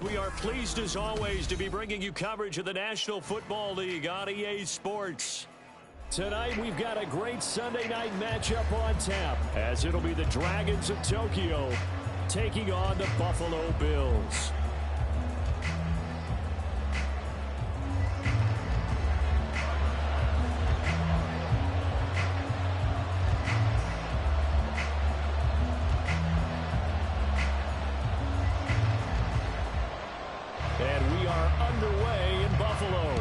We are pleased as always to be bringing you coverage of the National Football League on EA Sports. Tonight we've got a great Sunday night matchup on tap, as it'll be the Dragons of Tokyo taking on the Buffalo Bills. And we are underway in Buffalo.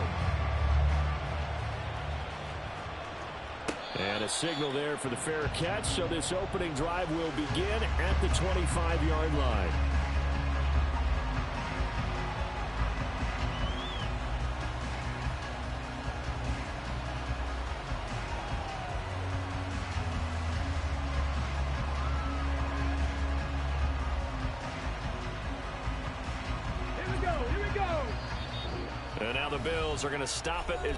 And a signal there for the fair catch, so this opening drive will begin at the 25-yard line. Here we go. And now the Bills are going to stop it.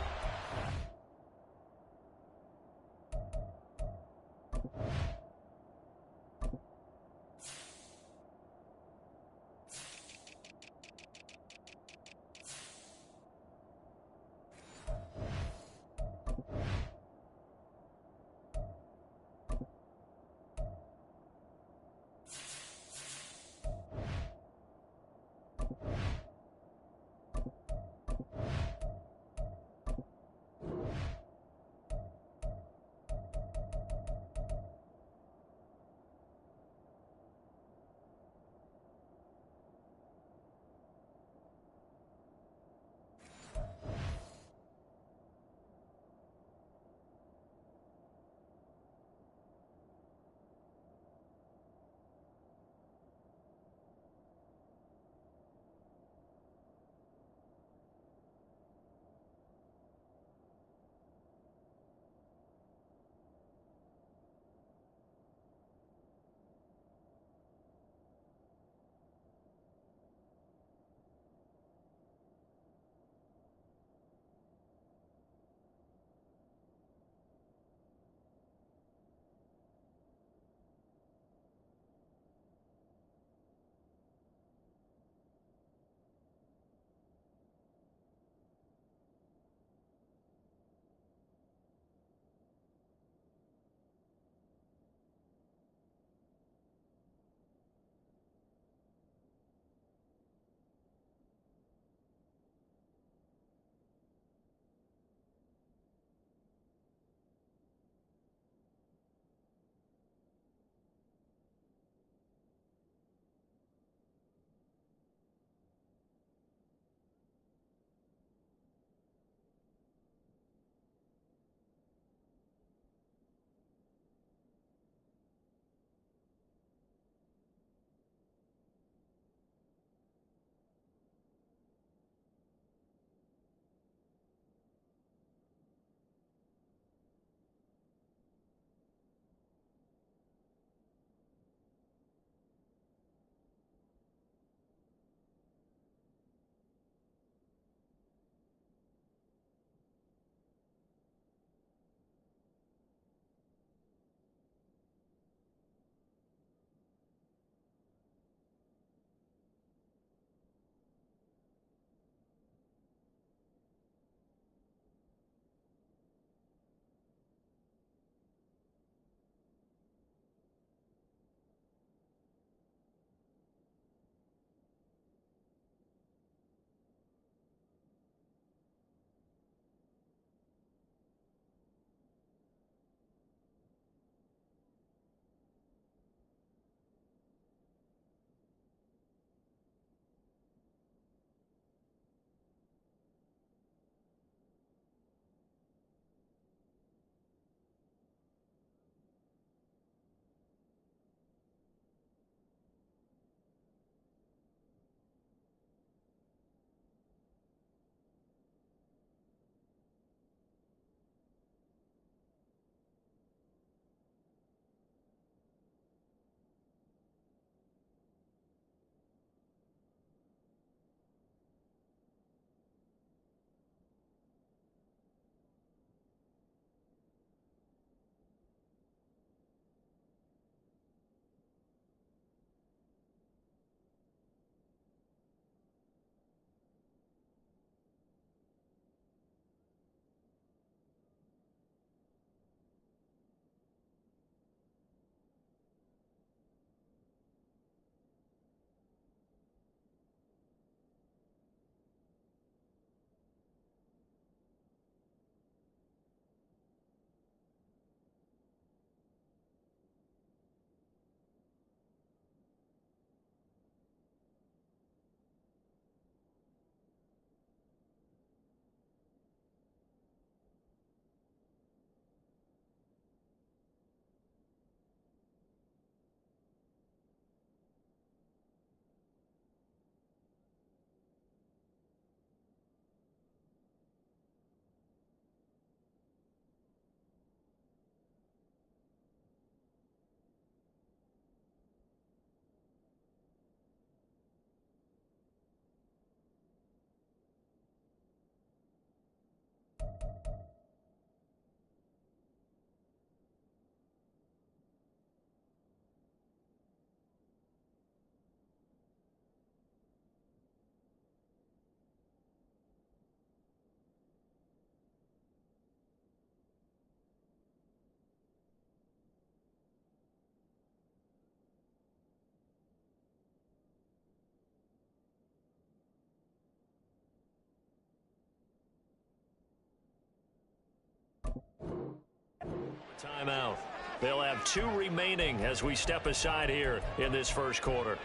Timeout. They'll have 2 remaining as we step aside here in this first quarter.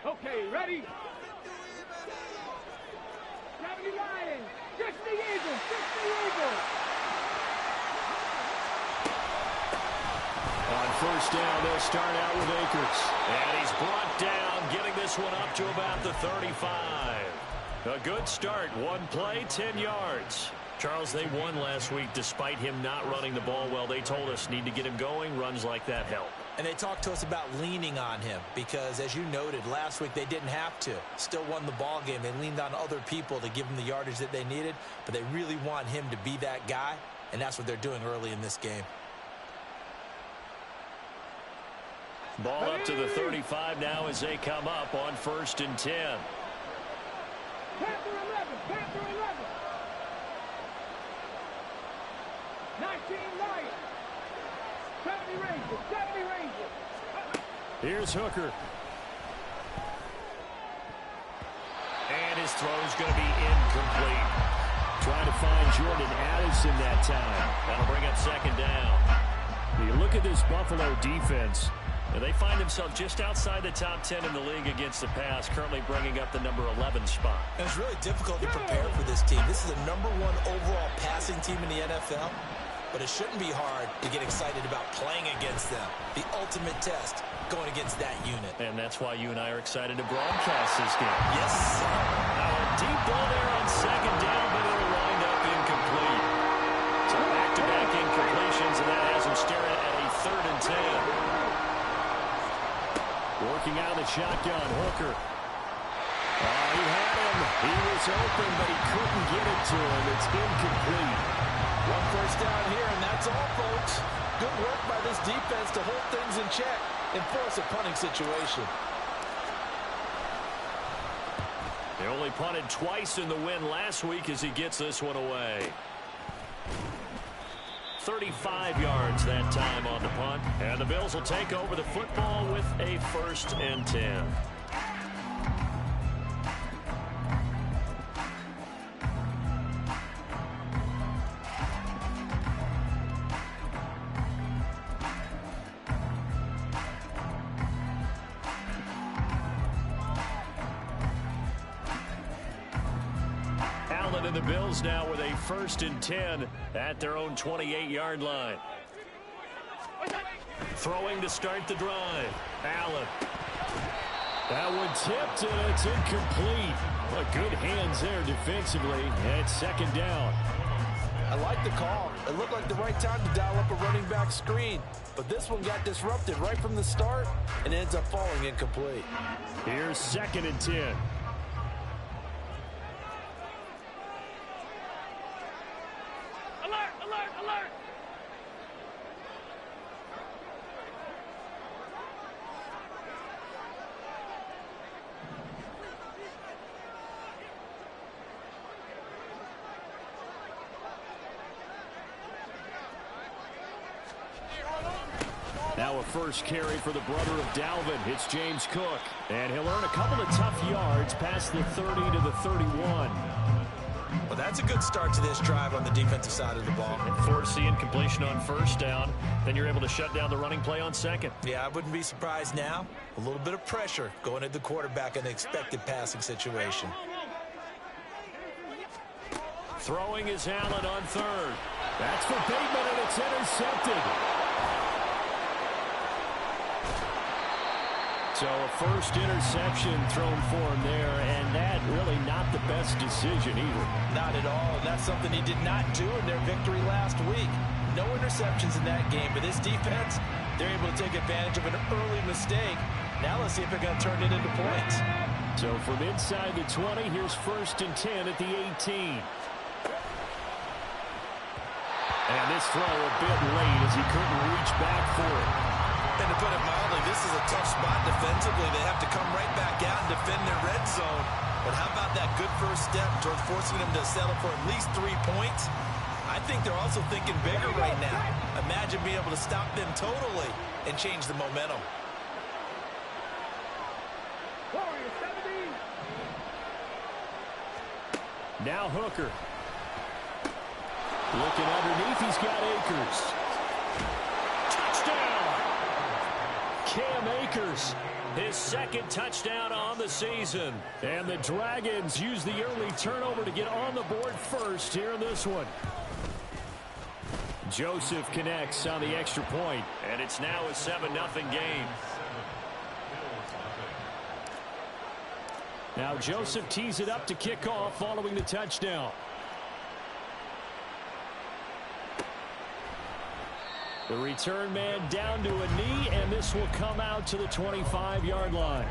Okay, ready? 70 Lions, 60 Eagles, 60 Eagles. On first down, they'll start out with Akers. And he's brought down, getting this one up to about the 35. A good start. 1 play, 10 yards. Charles, they won last week despite him not running the ball well. They told us need to get him going. Runs like that help. And they talked to us about leaning on him because, as you noted, last week they didn't have to. Still won the ball game. They leaned on other people to give them the yardage that they needed, but they really want him to be that guy, and that's what they're doing early in this game. Ball up to the 35 now as they come up on 1st and 10. Panther 11, Panther 11. 19 Lions. 70 Rangers, 70 Rangers. Here's Hooker. And his throw's going to be incomplete. Trying to find Jordan Addison that time. That'll bring up 2nd down. You look at this Buffalo defense, and they find themselves just outside the top 10 in the league against the pass, currently bringing up the number 11 spot. And it's really difficult to prepare for this team. This is the #1 overall passing team in the NFL. But it shouldn't be hard to get excited about playing against them. The ultimate test, going against that unit. And that's why you and I are excited to broadcast this game. Yes, sir. Now a deep ball there on 2nd down, but it'll wind up incomplete. So back-to-back incompletions, and that has him staring at a 3rd and 10. Working out of the shotgun, Hooker. He had him. He was open, but he couldn't get it to him. It's incomplete. 1 first down here, and that's all, folks. Good work by this defense to hold things in check and force a punting situation. They only punted twice in the win last week as he gets this one away. 35 yards that time on the punt. And the Bills will take over the football with a 1st and 10. And the Bills now with a 1st and 10 at their own 28-yard line. Throwing to start the drive. Allen. That one tipped, and it's incomplete. But good hands there defensively. And it's 2nd down. I like the call. It looked like the right time to dial up a running back screen. But this one got disrupted right from the start and ends up falling incomplete. Here's 2nd and 10. Alert, alert, alert. Now a first carry for the brother of Dalvin. It's James Cook. And he'll earn a couple of tough yards past the 30 to the 31. Well, that's a good start to this drive on the defensive side of the ball. And force the incompletion on 1st down. Then you're able to shut down the running play on 2nd. Yeah, I wouldn't be surprised now. A little bit of pressure going at the quarterback in an expected passing situation. Throwing is Allen on 3rd. That's for Bateman, and it's intercepted. So a first interception thrown for him there, and that really not the best decision either. Not at all, and that's something he did not do in their victory last week. No interceptions in that game, but this defense, they're able to take advantage of an early mistake. Now let's see if they're going to turn it into points. So from inside the 20, here's 1st and 10 at the 18. And this throw a bit late as he couldn't reach back for it. And to put it mildly, this is a tough spot defensively. They have to come right back out and defend their red zone. But how about that good first step towards forcing them to settle for at least 3 points? I I think they're also thinking bigger right now. Imagine being able to stop them totally and change the momentum. Now Hooker. Looking underneath, he's got Akers. Touchdown! Cam Akers, his second touchdown on the season. And the Dragons use the early turnover to get on the board first here in this one. Joseph connects on the extra point, and it's now a 7-0 game. Now Joseph tees it up to kick off following the touchdown. The return man down to a knee, and this will come out to the 25-yard line.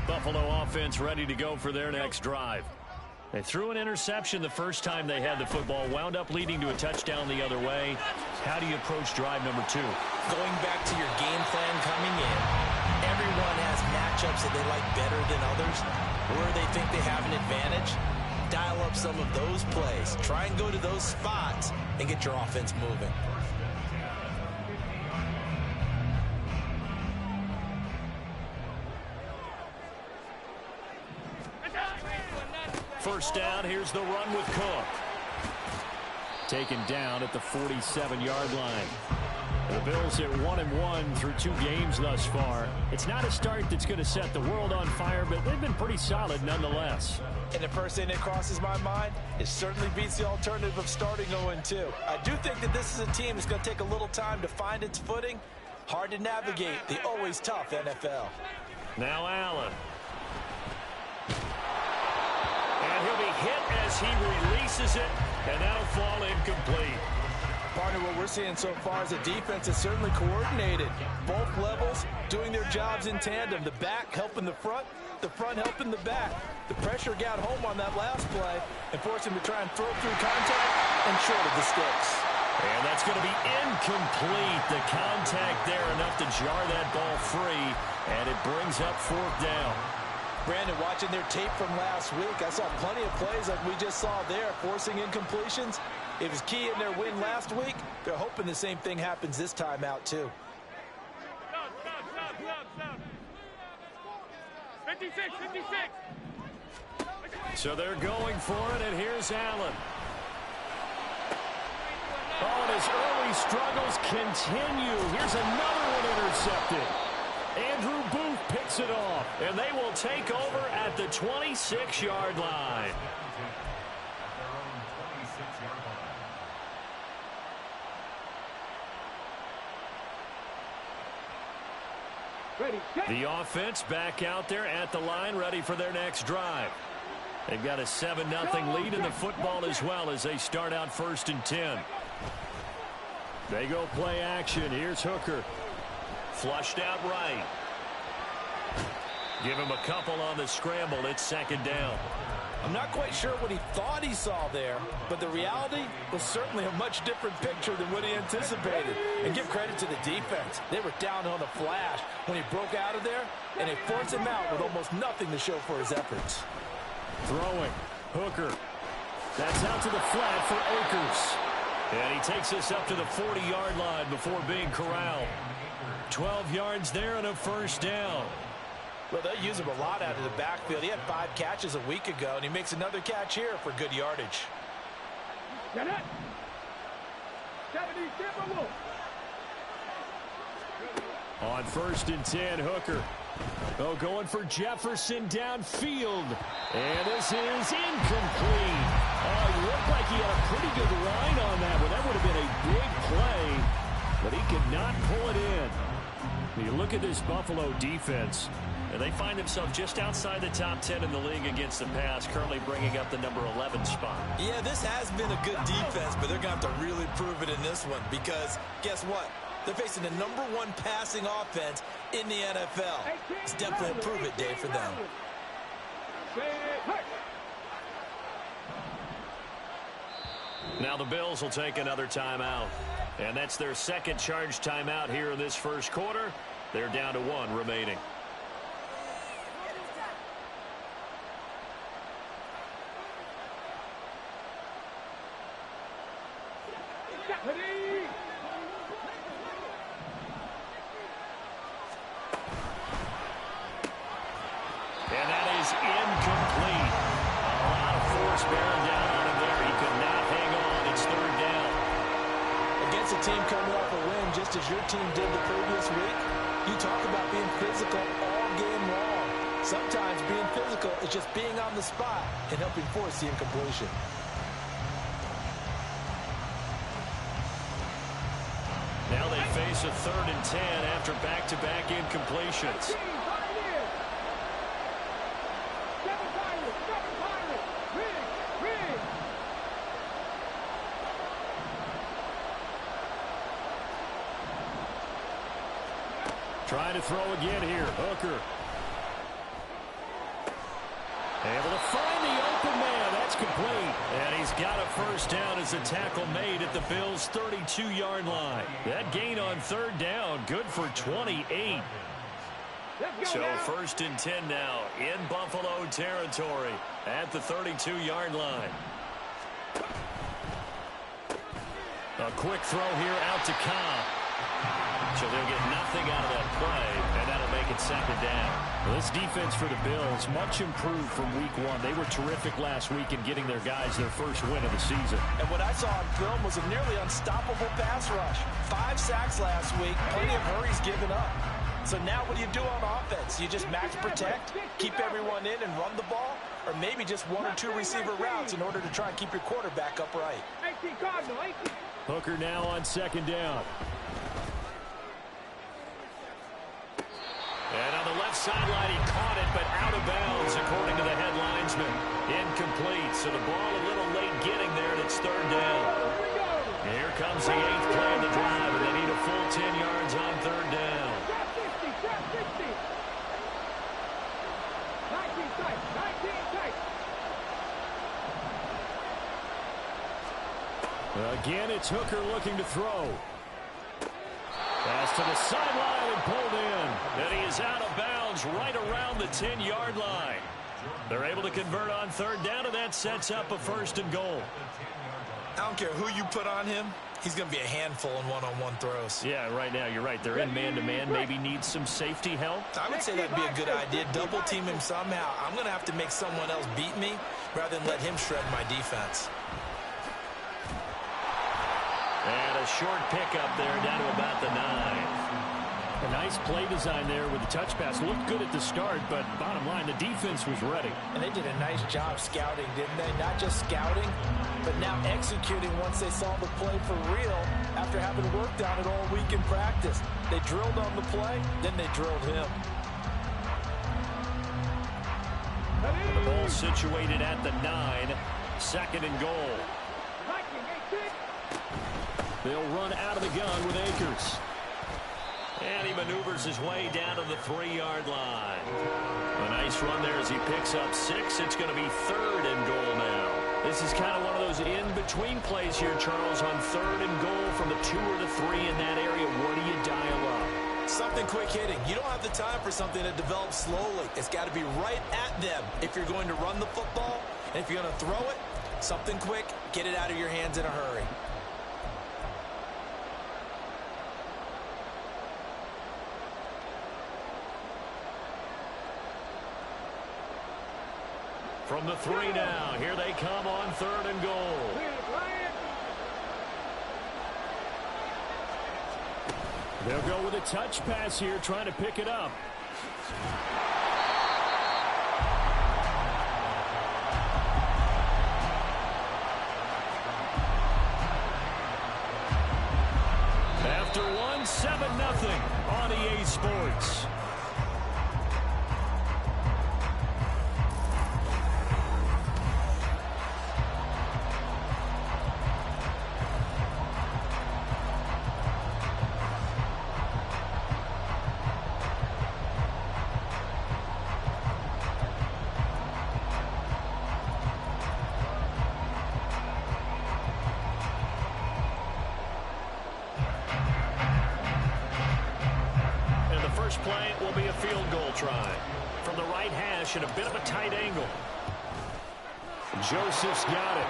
Buffalo offense ready to go for their next drive. They threw an interception the first time they had the football, wound up leading to a touchdown the other way. How do you approach drive number 2? Going back to your game plan coming in, everyone has matchups that they like better than others, where they think they have an advantage. Dial up some of those plays. Try and go to those spots and get your offense moving. First down, here's the run with Cook. Taken down at the 47-yard line. The Bills at 1-1 through 2 games thus far. It's not a start that's going to set the world on fire, but they've been pretty solid nonetheless. And the first thing that crosses my mind, it certainly beats the alternative of starting 0-2. I do think that this is a team that's going to take a little time to find its footing. Hard to navigate the always tough NFL. Now Allen. And he'll be hit as he releases it, and that'll fall incomplete. Partner, what we're seeing so far is a defense that's certainly coordinated. Both levels doing their jobs in tandem. The back helping the front helping the back. The pressure got home on that last play and forced him to try and throw through contact and short of the sticks. And that's going to be incomplete. The contact there enough to jar that ball free, and it brings up 4th down. Brandon, watching their tape from last week, I saw plenty of plays like we just saw there, forcing incompletions. It was key in their win last week. They're hoping the same thing happens this time out, too. 56, 56. So they're going for it, and here's Allen. Oh, and his early struggles continue. Here's another one intercepted. Andrew Booth picks it off, and they will take over at the 26-yard line. The offense back out there at the line, ready for their next drive. They've got a 7-0 lead in the football as well as they start out 1st and 10. They go play action. Here's Hooker. Flushed out right. Give him a couple on the scramble. It's 2nd down. I'm not quite sure what he thought he saw there, but the reality was certainly a much different picture than what he anticipated. And give credit to the defense. They were down on the flash when he broke out of there, and they forced him out with almost nothing to show for his efforts. Throwing. Hooker. That's out to the flat for Akers. And he takes us up to the 40-yard line before being corralled. 12 yards there and a 1st down. Well, they'll use him a lot out of the backfield. He had 5 catches a week ago, and he makes another catch here for good yardage. On 1st and 10, Hooker. Oh, going for Jefferson downfield. And this is incomplete. Oh, he looked like he had a pretty good line on that one. That would have been a big play, but he could not pull it in. You look at this Buffalo defense, and they find themselves just outside the top 10 in the league against the pass, currently bringing up the number 11 spot. Yeah, this has been a good defense, but they're going to have to really prove it in this one because guess what? They're facing the number 1 passing offense in the NFL. It's definitely a prove-it day for them. Now the Bills will take another timeout. And that's their second charge timeout here in this first quarter. They're down to 1 remaining. And that is incomplete. A lot of force bearing down on him there. He could not hang on. It's third down. Against a team coming off a win, just as your team did the previous week, you talk about being physical all game long. Sometimes being physical is just being on the spot and helping force the incompletion. Now they face a 3rd and 10 after back-to-back incompletions. Trying to throw again here. Hooker. Able to find the open man. That's complete. And he's got a first down as a tackle made at the Bills' 32-yard line. That gain on 3rd down, good for 28. So 1st and 10 now in Buffalo territory at the 32-yard line. A quick throw here out to Cobb. So they'll get nothing out of that play, and that'll make it 2nd down. Well, this defense for the Bills, much improved from week 1. They were terrific last week in getting their guys their first win of the season. And what I saw on film was a nearly unstoppable pass rush. 5 sacks last week, plenty of hurries given up. So now what do you do on offense? You just max protect, keep everyone in and run the ball, or maybe just 1 or 2 receiver routes in order to try and keep your quarterback upright. Hooker now on 2nd down. And on the left sideline, he caught it, but out of bounds, according to the head linesman. Incomplete, so the ball a little late getting there, and it's 3rd down. Here comes the 8th play of the drive, and they need a full 10 yards on 3rd down. Again, it's Hooker looking to throw. Pass to the sideline and pulled in. And he is out of bounds right around the 10-yard line. They're able to convert on 3rd down, and that sets up a 1st and goal. I don't care who you put on him. He's going to be a handful in one-on-one throws. Yeah, right now, you're right. They're in man-to-man. Maybe needs some safety help. I would say that'd be a good idea. Double team him somehow. I'm going to have to make someone else beat me rather than let him shred my defense. And a short pickup there down to about the 9. A nice play design there with the touch pass. Looked good at the start, but bottom line, the defense was ready. And they did a nice job scouting, didn't they? Not just scouting, but now executing once they saw the play for real after having worked on it all week in practice. They drilled on the play, then they drilled him. And the ball situated at the 9. 2nd and goal. They'll run out of the gun with Akers. And he maneuvers his way down to the 3-yard line. A nice run there as he picks up 6. It's going to be 3rd and goal now. This is kind of one of those in-between plays here, Charles, on 3rd and goal from the 2 or the 3 in that area. What do you dial up? Something quick hitting. You don't have the time for something that develops slowly. It's got to be right at them if you're going to run the football. And if you're going to throw it, something quick, get it out of your hands in a hurry. From the 3 now, here they come on 3rd and goal. They'll go with a touch pass here, trying to pick it up. After 1, 7-0 on EA Sports. try. From the right hash and a bit of a tight angle. Joseph's got it.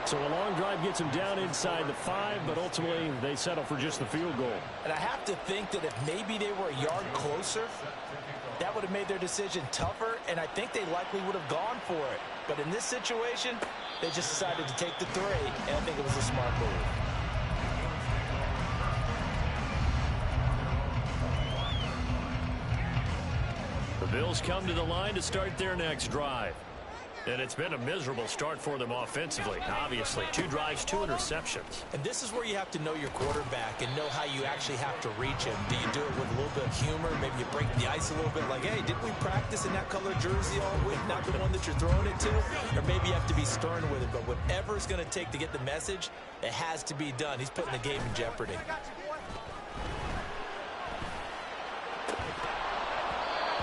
So a long drive gets him down inside the 5, but ultimately they settle for just the field goal. And I have to think that if maybe they were a yard closer, that would have made their decision tougher, and I think they likely would have gone for it. But in this situation, they just decided to take the 3, and I think it was a smart move. The Bills come to the line to start their next drive. And it's been a miserable start for them offensively, obviously. 2 drives, 2 interceptions. And this is where you have to know your quarterback and know how you actually have to reach him. Do you do it with a little bit of humor? Maybe you break the ice a little bit like, hey, didn't we practice in that color jersey all week, not the one that you're throwing it to? Or maybe you have to be stern with it. But whatever it's going to take to get the message, it has to be done. He's putting the game in jeopardy.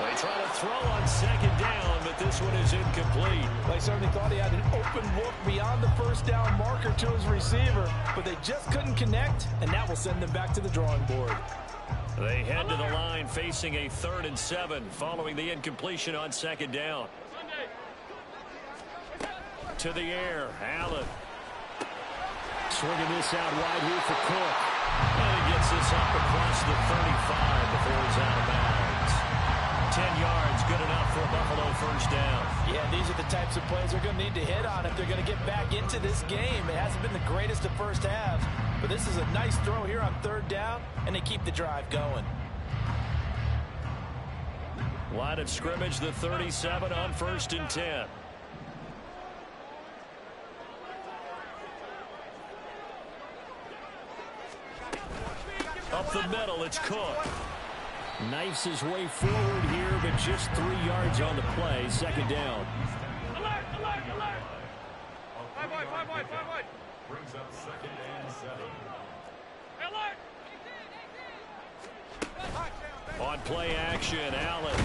They try to throw on second down, but this one is incomplete. They certainly thought he had an open look beyond the first down marker to his receiver, but they just couldn't connect, and that will send them back to the drawing board. They head to the line facing a 3rd and 7 following the incompletion on second down. To the air, Allen. Swinging this out wide here for Cook. And he gets this up across the 35 before he's out of bounds. 10 yards, good enough for a Buffalo first down. Yeah, these are the types of plays they're going to need to hit on if they're going to get back into this game. It hasn't been the greatest of first halves, but this is a nice throw here on 3rd down, and they keep the drive going. Line of scrimmage, the 37 on 1st and 10. Up the middle, it's Cook. Knifes his way forward here, but just 3 yards on the play. Second down. Alert, alert, alert. 5 wide. Brings up 2nd and 7. Alert. On play action, Allen.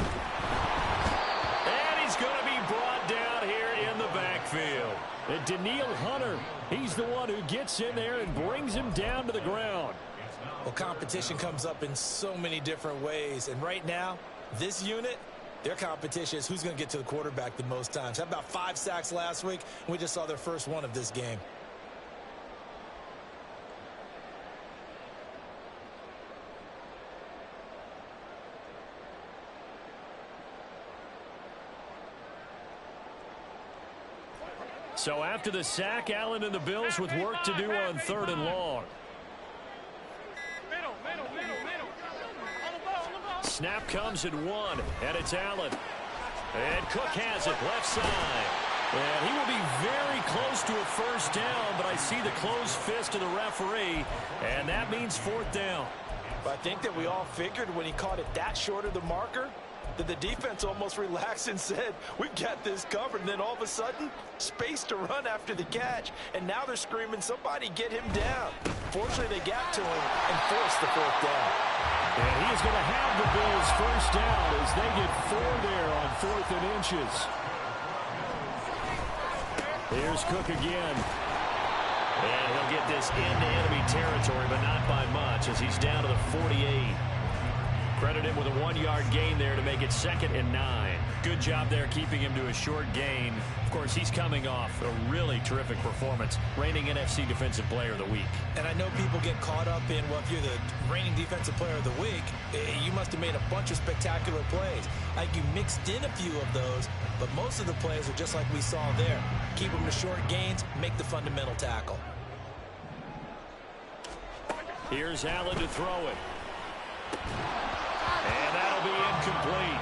And he's going to be brought down here in the backfield. And Danielle Hunter, he's the one who gets in there and brings him down to the ground. Well, competition comes up in so many different ways. And right now, this unit, their competition is who's going to get to the quarterback the most times. Had about 5 sacks last week, and we just saw their first one of this game. So after the sack, Allen and the Bills with work to do on 3rd and long. Snap comes at 1, and it's Allen. And Cook has it, left side. And he will be very close to a first down, but I see the closed fist of the referee, and that means 4th down. But I think that we all figured when he caught it that short of the marker, that the defense almost relaxed and said, we've got this covered. And then all of a sudden, space to run after the catch. And now they're screaming, somebody get him down. Fortunately, they got to him and forced the 4th down. And he's going to have the Bills first down as they get 4 there on 4th and inches. Here's Cook again. And he'll get this into enemy territory, but not by much as he's down to the 48. Credit him with a 1-yard gain there to make it 2nd and 9. Good job there keeping him to a short gain. Of course, he's coming off a really terrific performance, reigning NFC Defensive Player of the Week. And I know people get caught up in, well, if you're the reigning Defensive Player of the Week, you must have made a bunch of spectacular plays. Like you mixed in a few of those, but most of the plays are just like we saw there. Keep them to short gains, make the fundamental tackle. Here's Allen to throw it. And that'll be incomplete.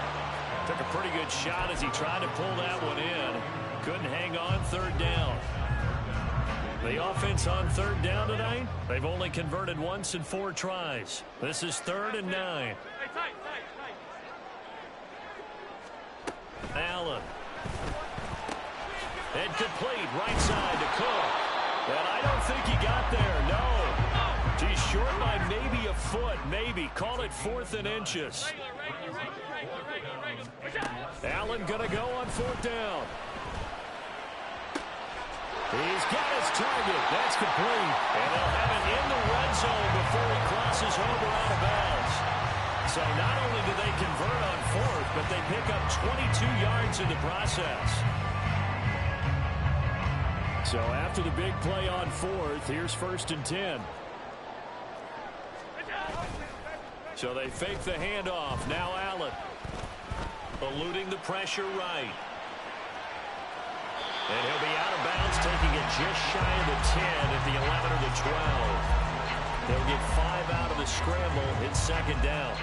Took a pretty good shot as he tried to pull that one in. Couldn't hang on 3rd down. The offense on 3rd down tonight, they've only converted once in 4 tries. This is 3rd and 9. Allen. And complete, right side to Cook. And I don't think he got there, no. He's short by maybe a foot, maybe. Call it 4th and inches. Allen going to go on 4th down. He's got his target. That's complete. And they'll have it in the red zone before he crosses over out of bounds. So not only do they convert on fourth, but they pick up 22 yards in the process. So after the big play on fourth, here's 1st and 10. So they fake the handoff. Now Allen. Eluding the pressure right. And he'll be out of bounds, taking it just shy of the 10 at the 11 or the 12. They'll get 5 out of the scramble in 2nd down.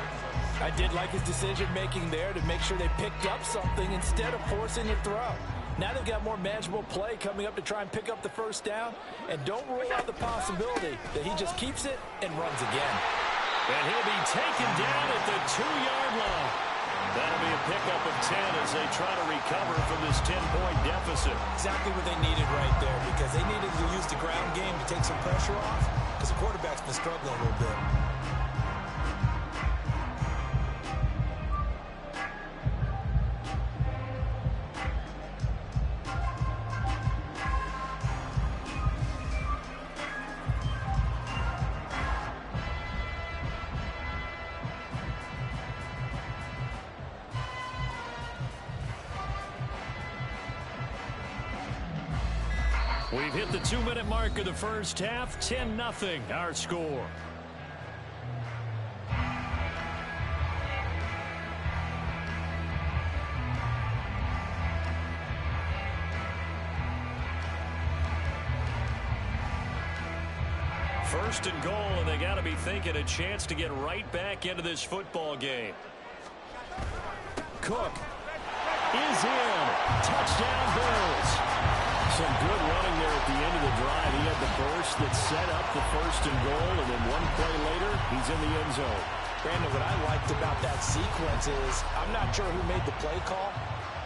I did like his decision-making there to make sure they picked up something instead of forcing the throw. Now they've got more manageable play coming up to try and pick up the 1st down. And don't rule out the possibility that he just keeps it and runs again. And he'll be taken down at the 2-yard line. That'll be a pickup of 10 as they try to recover from this 10-point deficit. Exactly what they needed right there, because they needed to use the ground game to take some pressure off, because the quarterback's been struggling a little bit. We've hit the 2-minute mark of the first half. 10-0 our score. First and goal, and they got to be thinking a chance to get right back into this football game. Cook is in. Touchdown Bills. Some good running there at the end of the drive. He had the burst that set up the 1st and goal, and then one play later, he's in the end zone. Brandon, what I liked about that sequence is, I'm not sure who made the play call,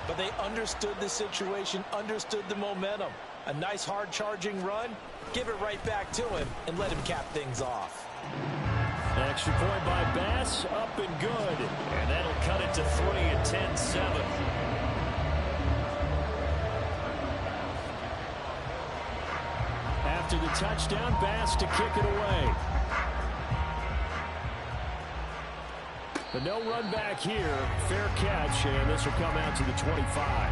but they understood the situation, understood the momentum. A nice hard charging run, give it right back to him, and let him cap things off. Extra point by Bass, up and good. And that'll cut it to 3 at 10-7. After the touchdown, Bass to kick it away. But no run back here. Fair catch, and this will come out to the 25.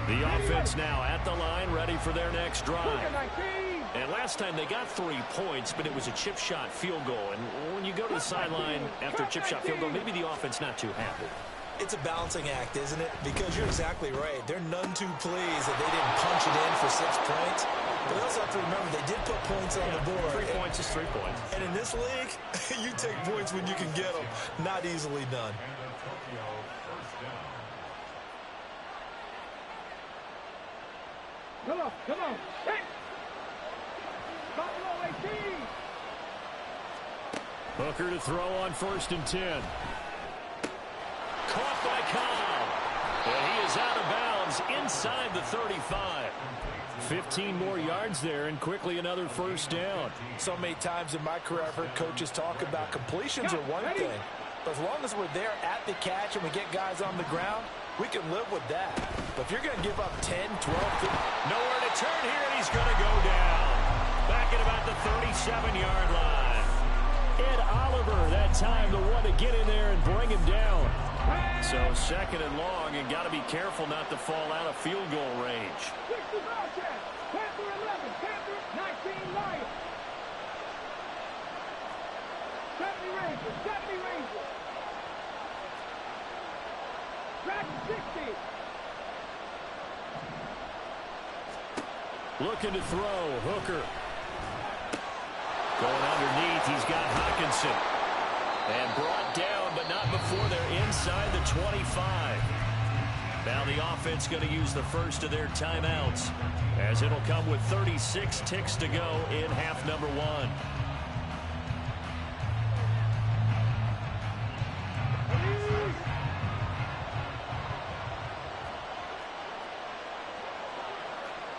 The offense now at the line, ready for their next drive. And last time they got 3 points, but it was a chip shot field goal. And when you go to the sideline after a chip shot field goal, maybe the offense not too happy. It's a balancing act, isn't it? Because you're exactly right. They're none too pleased that they didn't punch it in for 6 points. But they also have to remember they did put points on the board. 3 points is 3 points. And in this league, you take points when you can get them. Not easily done. Come on, come on. Hey! Buffalo 18. Hooker to throw on 1st and 10. Caught by Cobb. And he is out of bounds inside the 35. 15 more yards there, and quickly another 1st down. So many times in my career, I've heard coaches talk about completions are one thing. But as long as we're there at the catch and we get guys on the ground, we can live with that. But if you're going to give up 10, 12, 15. Nowhere to turn here, and he's going to go down. Back at about the 37-yard line. Ed Oliver, that time, the one to get in there and bring him down. So 2nd and long, and got to be careful not to fall out of field goal range. Panther 11, Panther 19, Lions. 70 Rangers, 70 Rangers. Track 60. Looking to throw, Hooker. Going underneath, he's got Hockenson. And brought down, but not before they're inside the 25. Now the offense going to use the first of their timeouts, as it'll come with 36 ticks to go in half number 1.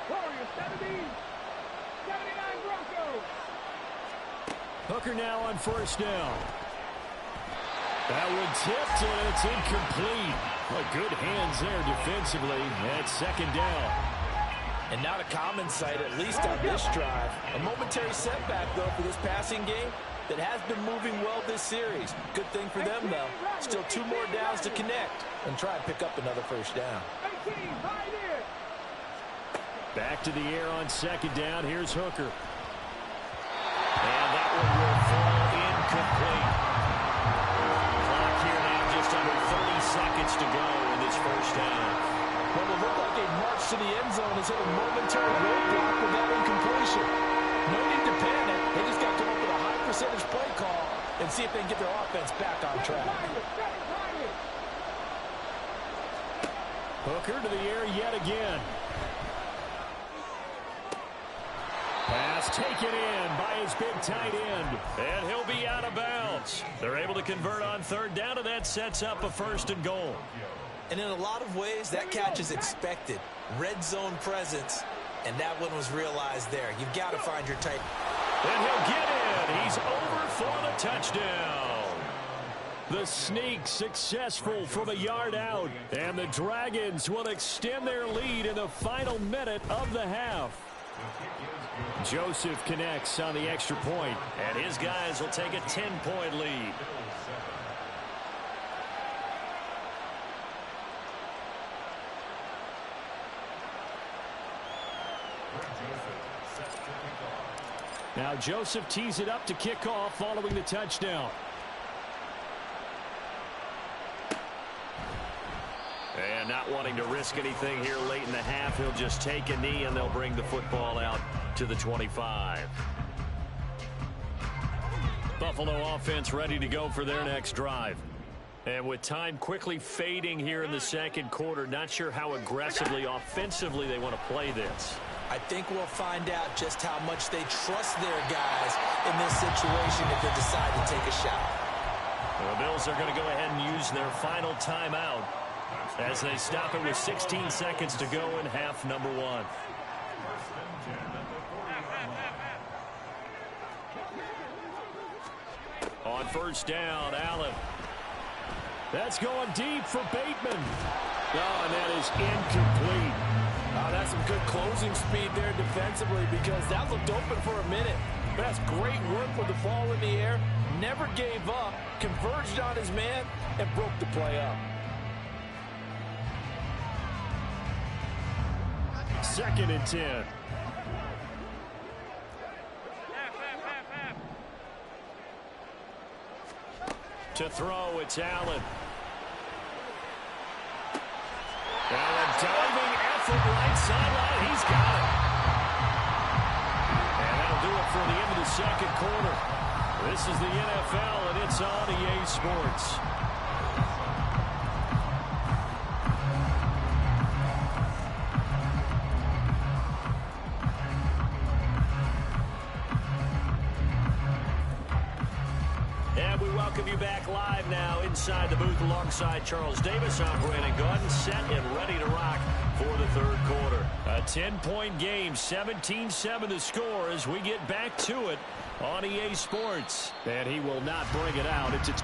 Warriors 70, 79 Broncos. Hooker now on 1st down. That one tipped, and it's incomplete. Well, good hands there defensively at second down. And not a common sight, at least on this drive. A momentary setback, though, for this passing game that has been moving well this series. Good thing for them, though. Still 2 more downs to connect and try and pick up another first down. Back to the air on second down. Here's Hooker. And that one will fall incomplete. Clock here now just under 30 seconds to go in this first down. Well, it looked like a march to the end zone has hit a momentary roadblock with that incompletion. No need to panic. They just got to come up with a high percentage play call and see if they can get their offense back on track. Hooker to the air yet again. Pass taken in by his big tight end. And he'll be out of bounds. They're able to convert on third down, and that sets up a 1st and goal. And in a lot of ways, that catch is expected. Red zone presence, and that one was realized there. You've got to find your tight. And he'll get in. He's over for the touchdown. The sneak successful from a yard out. And the Dragons will extend their lead in the final minute of the half. Joseph connects on the extra point, and his guys will take a 10-point lead. Now Joseph tees it up to kick off following the touchdown. And not wanting to risk anything here late in the half, he'll just take a knee and they'll bring the football out to the 25. Buffalo offense ready to go for their next drive. And with time quickly fading here in the second quarter, not sure how aggressively, offensively they want to play this. I think we'll find out just how much they trust their guys in this situation if they decide to take a shot. The Bills are going to go ahead and use their final timeout as they stop it with 16 seconds to go in half number 1. On first down, Allen. That's going deep for Bateman. Oh, and that is incomplete. Oh, that's some good closing speed there defensively because that looked open for a minute. But that's great work with the ball in the air. Never gave up, converged on his man, and broke the play up. 2nd and 10. To throw, it's Allen. Allen diving effort right sideline. He's got it. And that'll do it for the end of the second quarter. This is the NFL, and it's on EA Sports. And we welcome you back live now inside the booth alongside Charles Davis. I'm Brandon Gaudin, set and ready to rock for the third quarter. A 10-point game, 17-7 the score as we get back to it on EA Sports. And he will not bring it out. It's a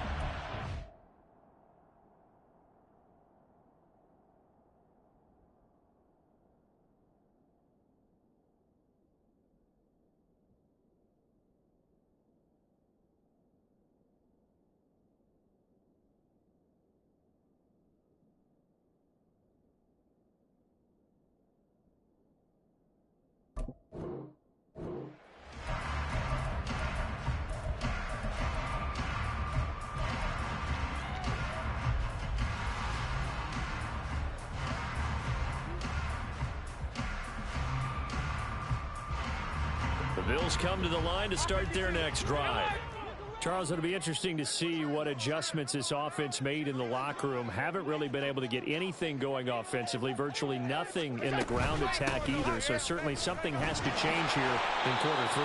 Bills come to the line to start their next drive. Charles, it'll be interesting to see what adjustments this offense made in the locker room. Haven't really been able to get anything going offensively, virtually nothing in the ground attack either. So certainly something has to change here in quarter 3.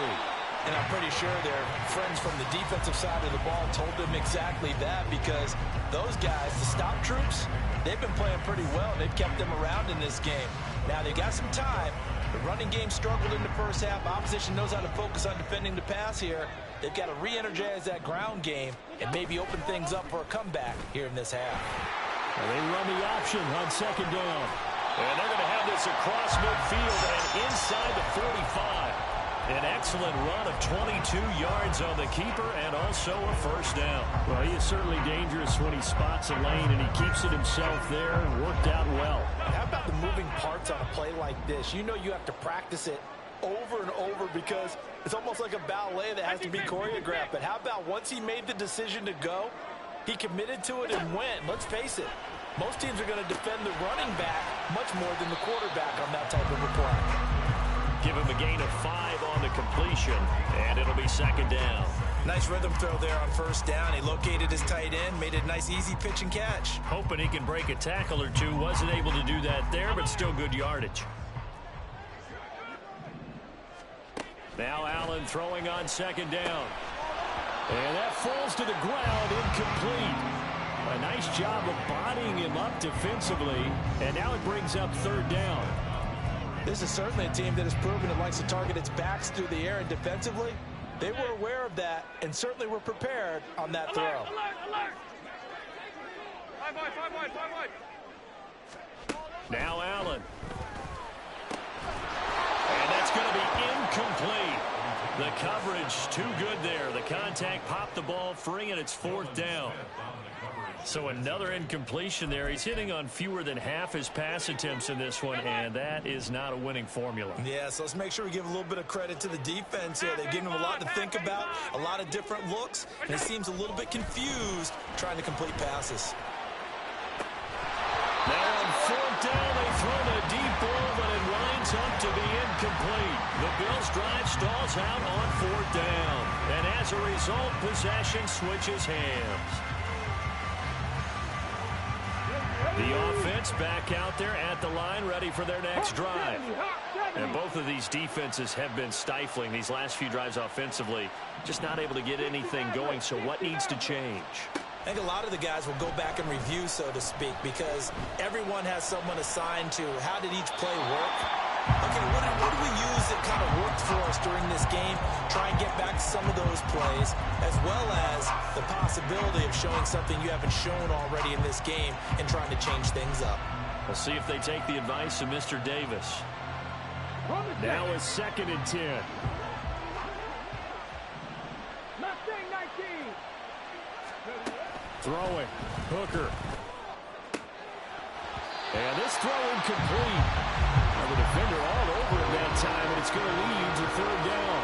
And I'm pretty sure their friends from the defensive side of the ball told them exactly that because those guys, the stop troops, they've been playing pretty well. They've kept them around in this game. Now they've got some time. The running game struggled in the first half. Opposition knows how to focus on defending the pass here. they've got to re-energize that ground game and maybe open things up for a comeback here in this half. Well, they run the option on second down. And they're going to have this across midfield and inside the 45. An excellent run of 22 yards on the keeper and also a first down. Well, he is certainly dangerous when he spots a lane, and he keeps it himself there and worked out well. And how about the moving parts on a play like this? You know you have to practice it over and over because it's almost like a ballet that has to be choreographed. But how about once he made the decision to go, he committed to it and went. Let's face it, most teams are going to defend the running back much more than the quarterback on that type of a play. Give him a gain of 5 on the completion, and it'll be second down. Nice rhythm throw there on first down. He located his tight end, made a nice easy pitch and catch. Hoping he can break a tackle or two. Wasn't able to do that there, but still good yardage. Now Allen throwing on second down. And that falls to the ground, incomplete. A nice job of bodying him up defensively, and now it brings up third down. This is certainly a team that has proven it likes to target its backs through the air, and defensively, they were aware of that and certainly were prepared on that throw. Alert, alert! 5 wide. Now Allen. And that's going to be incomplete. The coverage too good there. The contact popped the ball free, and it's fourth down. So another incompletion there. He's hitting on fewer than half his pass attempts in this one, and that is not a winning formula. Yeah, so let's make sure we give a little bit of credit to the defense here. They've given him a lot to think about, a lot of different looks, and he seems a little bit confused trying to complete passes. Now on fourth down, they throw the deep ball, but it winds up to be incomplete. The Bills' drive stalls out on fourth down, and as a result, possession switches hands. The offense back out there at the line, ready for their next drive. And both of these defenses have been stifling these last few drives offensively. Just not able to get anything going, so what needs to change? I think a lot of the guys will go back and review, so to speak, because everyone has someone assigned to how did each play work. Okay, what did we use that kind of worked for us during this game? Try and get back to some of those plays, as well as the possibility of showing something you haven't shown already in this game and trying to change things up. We'll see if they take the advice of Mr. Davis. Now it's 2nd and 10. Mustang 19. Throwing. Hooker. And this throw incomplete. The defender all over him that time, and it's going to lead to third down.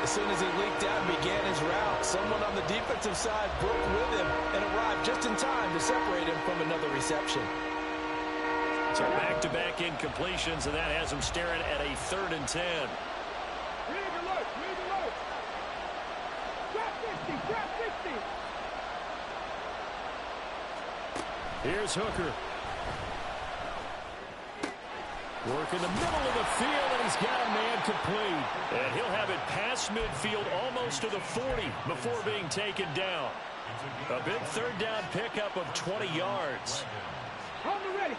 As soon as he leaked out and began his route, someone on the defensive side broke with him and arrived just in time to separate him from another reception. So back-to-back incompletions, and that has him staring at a 3rd and 10. Read alert. Drop 50. Here's Hooker. Work in the middle of the field, and he's got a man complete. And he'll have it past midfield almost to the 40 before being taken down. A big third down pickup of 20 yards. Hold it ready.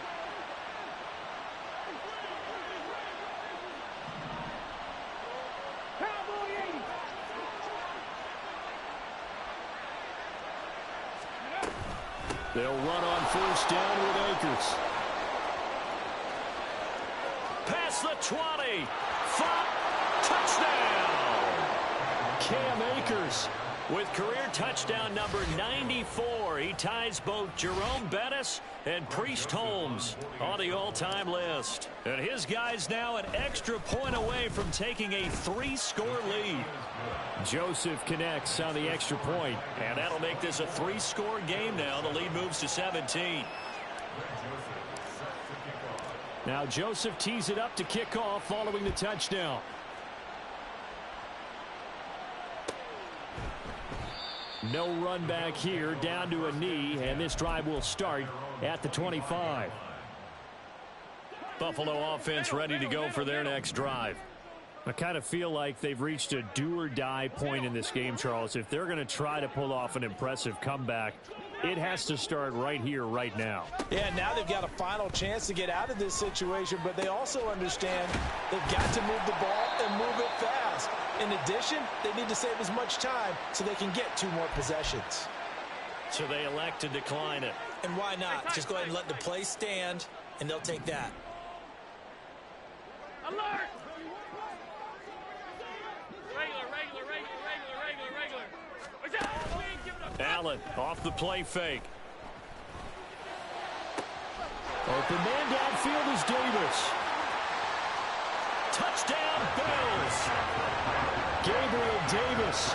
Cowboy 80. They'll run on first down with Akers. Past the 20. Touchdown! Cam Akers with career touchdown number 94. He ties both Jerome Bettis and Priest Holmes on the all-time list. And his guys now an extra point away from taking a 3-score lead. Joseph connects on the extra point, and that'll make this a 3-score game now. The lead moves to 17. Now Joseph tees it up to kick off following the touchdown. No run back here, down to a knee, and this drive will start at the 25. Buffalo offense ready to go for their next drive. I kind of feel like they've reached a do-or-die point in this game, Charles. If they're going to try to pull off an impressive comeback, It has to start right here, right now. Yeah, now they've got a final chance to get out of this situation, but they also understand they've got to move the ball and move it fast. In addition, they need to save as much time so they can get 2 more possessions. So they elect to decline it. And why not? Just go ahead and let the play stand, and they'll take that. Alert! Regular. Allen off the play fake. Open man downfield is Davis. Touchdown, Bills. Gabriel Davis,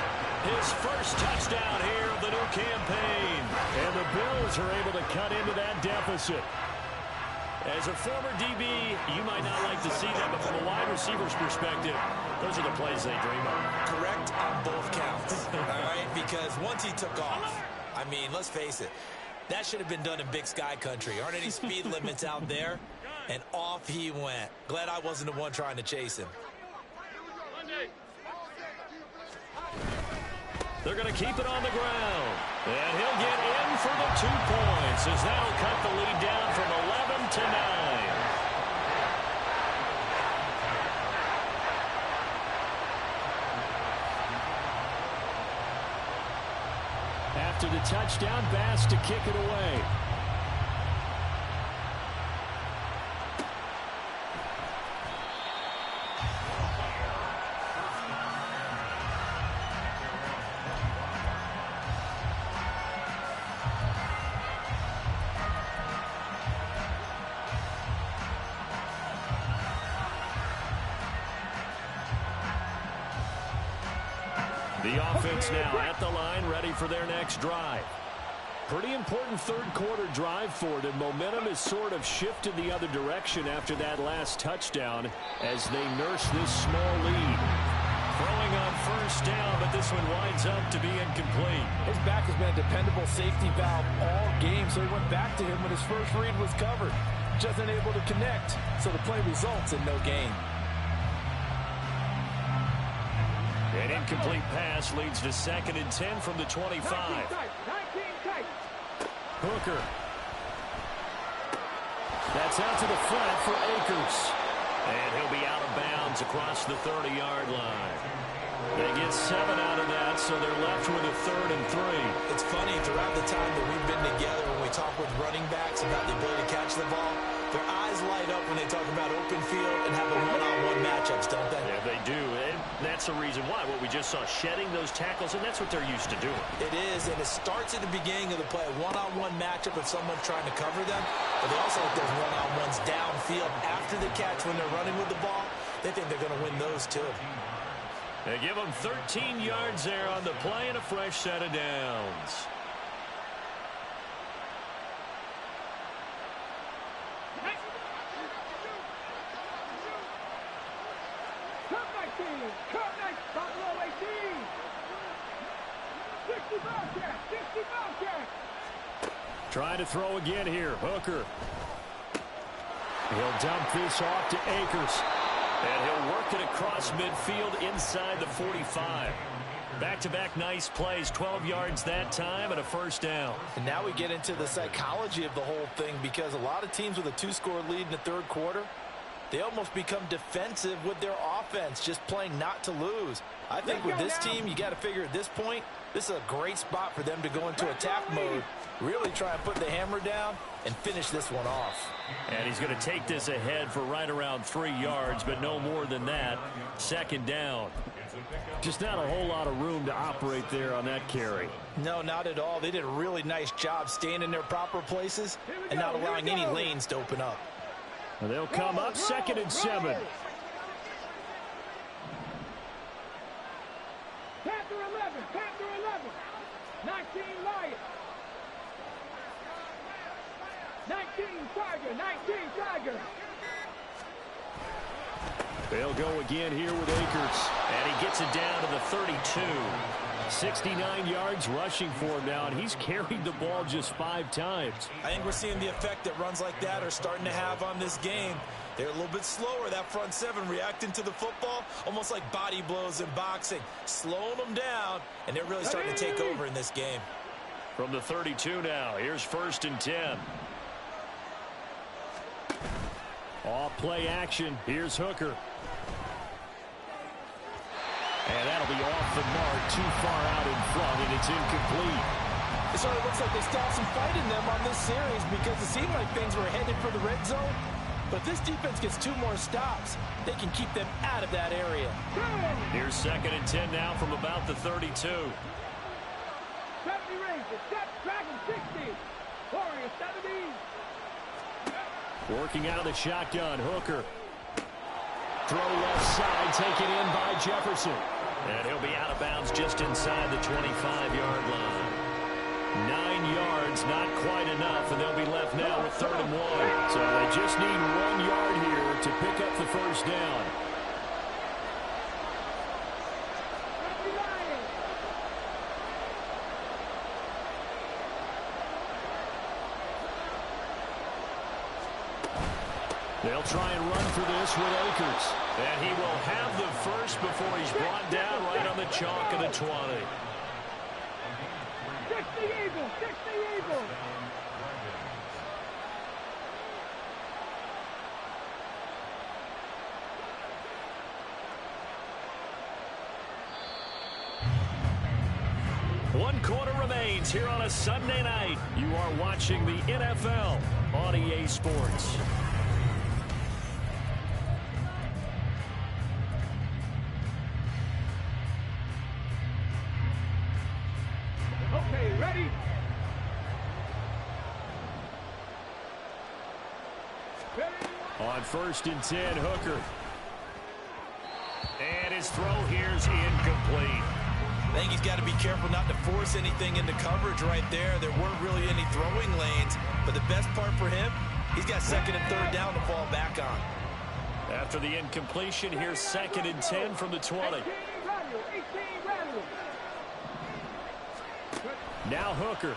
his first touchdown here of the new campaign. And the Bills are able to cut into that deficit. As a former DB, you might not like to see that, but from a wide receiver's perspective, those are the plays they dream of. Correct on both counts, all right? Because once he took off, I mean, let's face it, that should have been done in Big Sky country. Aren't any speed limits out there? And off he went. Glad I wasn't the one trying to chase him. They're going to keep it on the ground. And he'll get in for the 2 points as that'll cut the lead down from 11 to 9. After the touchdown, Bass to kick it away. The offense now at the line, ready for their next drive. Pretty important third-quarter drive for them. Momentum has sort of shifted the other direction after that last touchdown as they nurse this small lead. Throwing on first down, but this one winds up to be incomplete. His back has been a dependable safety valve all game, so he went back to him when his first read was covered. Just unable to connect, so the play results in no gain. An incomplete pass leads to 2nd and 10 from the 25. 19 tight. Hooker. That's out to the flat for Akers. And he'll be out of bounds across the 30-yard line. They get 7 out of that, so they're left with a 3rd and 3. It's funny, throughout the time that we've been together, when we talk with running backs about the ability to catch the ball, their eyes light up when they talk about open field and having one-on-one matchups, don't they? Yeah, they do. And that's the reason why. What we just saw, shedding those tackles, and that's what they're used to doing. It is, and it starts at the beginning of the play. One-on-one matchup if someone's trying to cover them, but they also like those one-on-ones downfield after the catch when they're running with the ball. They think they're going to win those too. They give them 13 yards there on the play and a fresh set of downs. Buffalo 18. 60 Bobcat. Trying to throw again here. Hooker. He'll dump this off to Akers. And he'll work it across midfield inside the 45. Back-to-back nice plays, 12 yards that time and a first down. And now we get into the psychology of the whole thing, because a lot of teams with a 2-score lead in the third quarter, they almost become defensive with their offense, just playing not to lose. I think with this team, you got to figure at this point, this is a great spot for them to go into attack mode, really try and put the hammer down and finish this one off. And he's going to take this ahead for right around 3 yards, but no more than that. Second down. Just not a whole lot of room to operate there on that carry. No, not at all. They did a really nice job staying in their proper places and not allowing any lanes to open up. And they'll come up 2nd and 7. Panther 11. 19 Lions. 19 Tiger. They'll go again here with Akers. And he gets it down to the 32. 69 yards rushing for him now, and he's carried the ball just 5 times. I think we're seeing the effect that runs like that are starting to have on this game. They're a little bit slower, that front 7, reacting to the football, almost like body blows in boxing, slowing them down, and they're really starting to take over in this game. From the 32 now, here's 1st and 10. Off play action. Here's Hooker. And that'll be off the mark, too far out in front, and it's incomplete. It sort of looks like they still have some fight in them on this series because it seemed like things were headed for the red zone. But if this defense gets 2 more stops, they can keep them out of that area. Here's 2nd and 10 now from about the 32. 70 Rangers, set, Dragon 60. Warriors 70. Working out of the shotgun, Hooker. Throw left side, taken in by Jefferson. And he'll be out of bounds just inside the 25-yard line. 9 yards, not quite enough, and they'll be left now with 3rd and 1. So they just need 1 yard here to pick up the first down. They'll try and run for this with Akers. And he will have the first before he's brought down right on the chalk of the 20. 60 Eagles, 60 Eagles. One quarter remains here on a Sunday night. You are watching the NFL on EA Sports. Okay, ready? On 1st and 10, Hooker. And his throw here's incomplete. I think he's got to be careful not to force anything into coverage right there. There weren't really any throwing lanes, but the best part for him, he's got 2nd and 3rd down to fall back on. After the incompletion, here's 2nd and 10 from the 20. 18 ready. Now Hooker.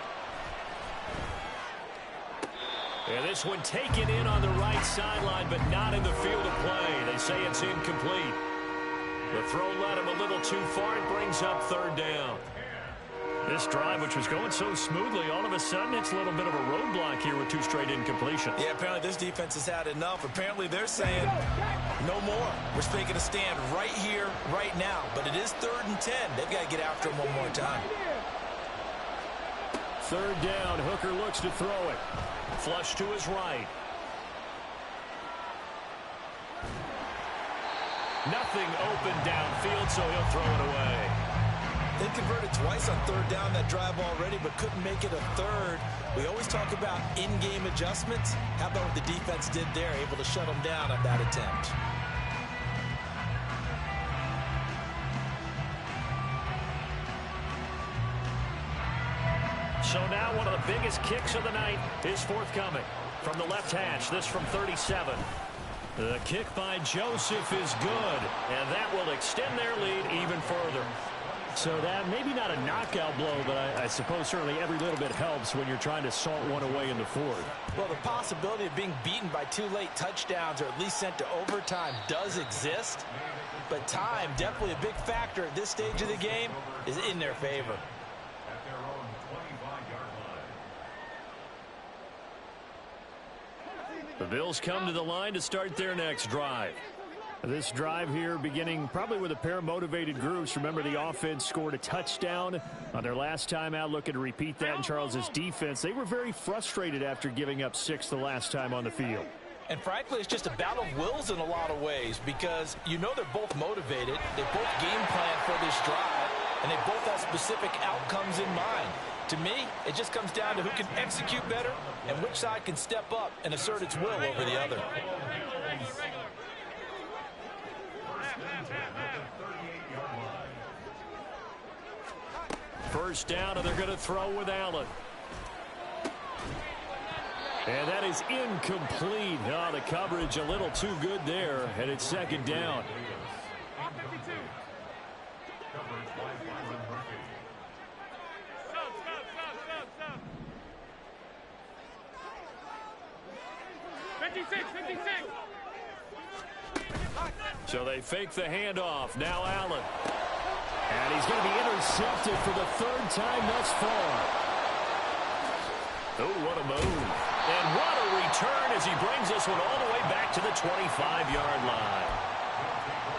And this one taken in on the right sideline, but not in the field of play. They say it's incomplete. The throw led him a little too far. It brings up 3rd down. This drive, which was going so smoothly, all of a sudden it's a little bit of a roadblock here with 2 straight incompletions. Yeah, apparently this defense has had enough. Apparently they're saying no more. We're making a stand right here, right now. But it is 3rd and 10. They've got to get after him one more time. 3rd down. Hooker looks to throw it. Flush to his right. Nothing open downfield, so he'll throw it away. They converted twice on 3rd down that drive already, but couldn't make it a 3rd. We always talk about in-game adjustments. How about what the defense did there, able to shut them down on that attempt? So now one of the biggest kicks of the night is forthcoming. From the left hash, this from 37. The kick by Joseph is good, and that will extend their lead even further. So that maybe not a knockout blow, but I suppose certainly every little bit helps when you're trying to salt one away in the 4th. Well, the possibility of being beaten by 2 late touchdowns or at least sent to overtime does exist, but time, definitely a big factor at this stage of the game, is in their favor. At their own 25-yard line. The Bills come to the line to start their next drive. This drive here beginning probably with a pair of motivated groups. Remember, the offense scored a touchdown on their last time out, looking to repeat that in Charles's defense. They were very frustrated after giving up 6 the last time on the field. And frankly, it's just a battle of wills in a lot of ways because you know they're both motivated. They both game plan for this drive, and they both have specific outcomes in mind. To me, it just comes down to who can execute better and which side can step up and assert its will over the other. First down, and they're going to throw with Allen. And that is incomplete. Oh, the coverage a little too good there, and it's 2nd down. So they fake the handoff. Now Allen. And he's going to be intercepted for the 3rd time thus far. Oh, what a move. And what a return as he brings this one all the way back to the 25-yard line.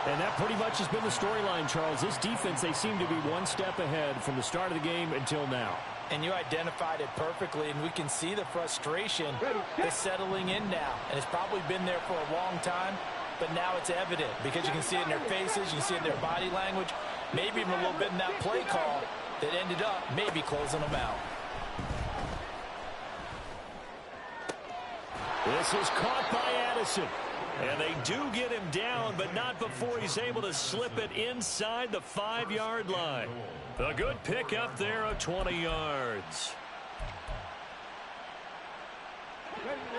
And that pretty much has been the storyline, Charles. This defense, they seem to be one step ahead from the start of the game until now. And you identified it perfectly, and we can see the frustration that's settling in now. And it's probably been there for a long time, but now it's evident because you can see it in their faces, you can see it in their body language, maybe even a little bit in that play call that ended up maybe closing them out. This is caught by Addison. And they do get him down, but not before he's able to slip it inside the 5-yard line. A good pickup there of 20 yards.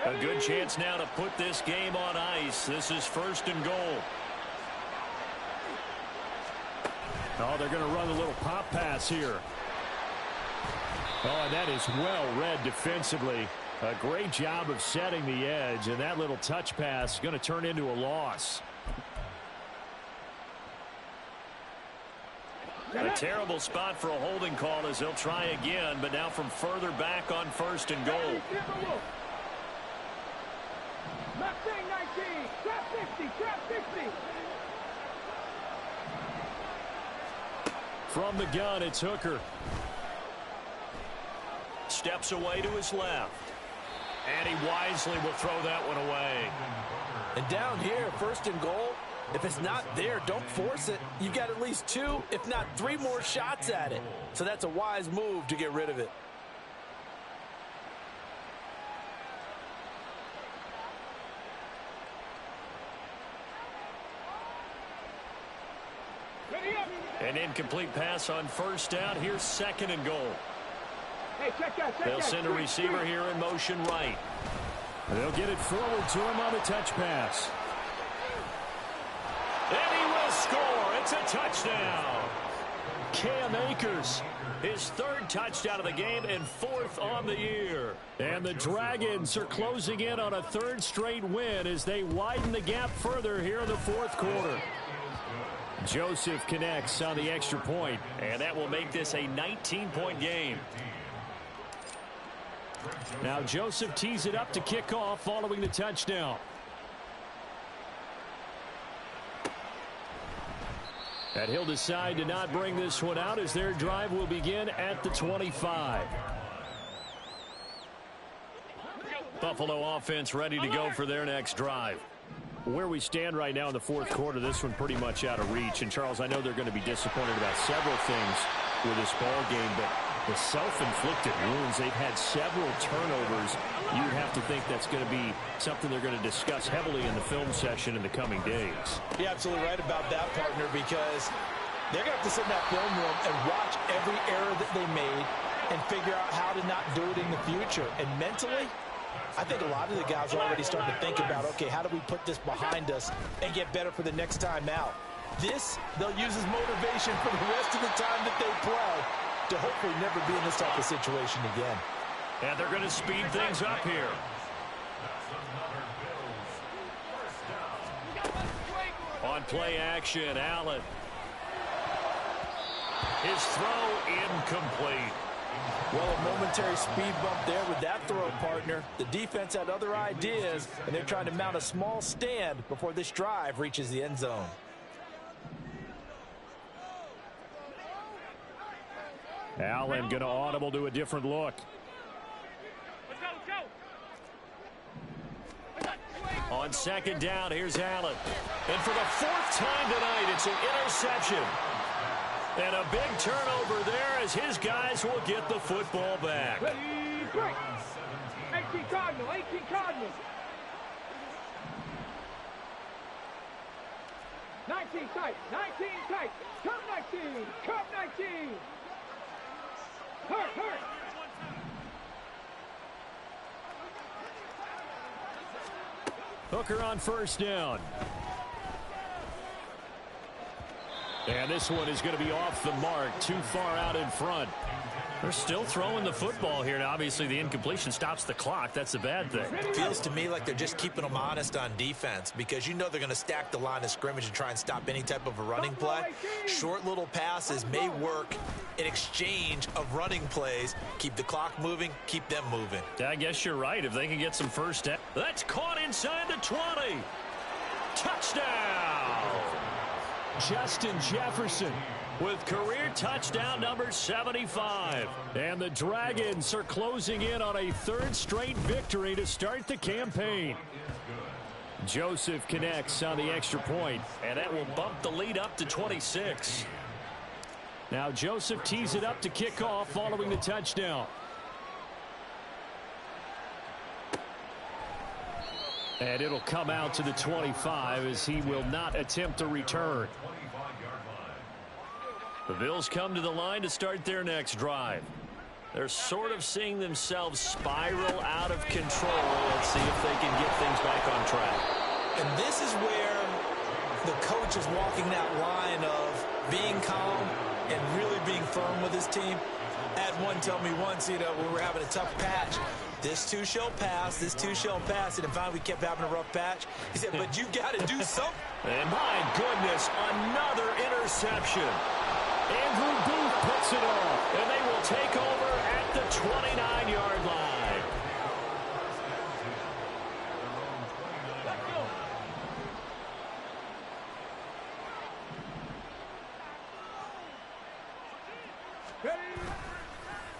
A good chance now to put this game on ice. This is 1st and goal. Oh, they're going to run a little pop pass here. Oh, and that is well read defensively. A great job of setting the edge, and that little touch pass is going to turn into a loss. A terrible spot for a holding call as they'll try again, but now from further back on 1st and goal. Mustang 19, trap 60, trap 60. From the gun, it's Hooker. Steps away to his left. And he wisely will throw that one away. And down here, 1st and goal, if it's not there, don't force it. You've got at least 2, if not 3 more shots at it. So that's a wise move to get rid of it. An incomplete pass on 1st down. Here's 2nd and goal. Hey, check that, check They'll that. send a receiver here in motion right. They'll get it forward to him on the touch pass. And he will score. It's a touchdown. Cam Akers, his 3rd touchdown of the game and 4th on the year. And the Dragons are closing in on a 3rd straight win as they widen the gap further here in the 4th quarter. Joseph connects on the extra point, and that will make this a 19-point game. Now Joseph tees it up to kick off following the touchdown. And he'll decide to not bring this one out as their drive will begin at the 25. Buffalo offense ready to go for their next drive. Where we stand right now in the 4th quarter, this one pretty much out of reach. And, Charles, I know they're going to be disappointed about several things with this ball game, but the self-inflicted wounds, they've had several turnovers. You'd have to think that's going to be something they're going to discuss heavily in the film session in the coming days. You're absolutely right about that, partner, because they're going to have to sit in that film room and watch every error that they made and figure out how to not do it in the future. And mentally, I think a lot of the guys are already starting to think about, okay, how do we put this behind us and get better for the next time out? This, they'll use as motivation for the rest of the time that they play to hopefully never be in this type of situation again. And they're going to speed things up here. On play action, Allen. His throw incomplete. Well, a momentary speed bump there with that throw, partner. The defense had other ideas, and they're trying to mount a small stand before this drive reaches the end zone. Allen going to audible to a different look. On 2nd down, here's Allen. And for the 4th time tonight, it's an interception. And a big turnover there as his guys will get the football back. Ready, break. 18 Cardinal, 18 Cardinal. 19 tight, 19 tight. Come 19, come 19. Hurt. Hooker on 1st down. And this one is going to be off the mark, too far out in front. They're still throwing the football here. Now, obviously, the incompletion stops the clock. That's the bad thing. It feels to me like they're just keeping them honest on defense because you know they're going to stack the line of scrimmage and try and stop any type of a running play. Short little passes may work in exchange of running plays. Keep the clock moving, keep them moving. Yeah, I guess you're right. If they can get some first down. That's caught inside the 20. Touchdown! Justin Jefferson with career touchdown number 75. And the Dragons are closing in on a third straight victory to start the campaign. Joseph connects on the extra point, and that will bump the lead up to 26. Now Joseph tees it up to kick off following the touchdown. And it'll come out to the 25 as he will not attempt a return. The Bills come to the line to start their next drive. They're sort of seeing themselves spiral out of control. Let's see if they can get things back on track. And this is where the coach is walking that line of being calm and really being firm with his team. Had one tell me once, when we were having a tough patch, this too shall pass, this too shall pass. And finally we kept having a rough patch. He said, but you got to do something. And my goodness, another interception. Andrew Booth puts it off, and they will take over at the 29-yard line.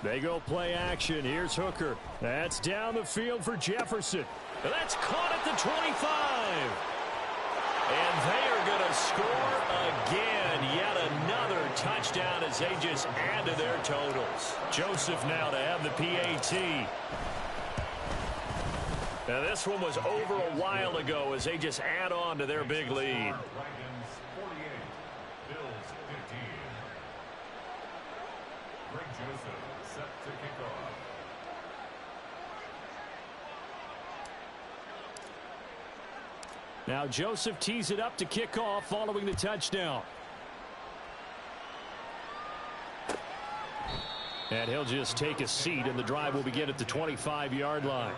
They go play action. Here's Hooker. That's down the field for Jefferson. And that's caught at the 25. And they are going to score again. Yet another touchdown as they just add to their totals. Joseph now to have the PAT. Now this one was over a while ago as they just add on to their big lead. Dragons 48, Bills 15. Greg Joseph set to kick off. Now Joseph tees it up to kick off following the touchdown. And he'll just take a seat, and the drive will begin at the 25-yard line.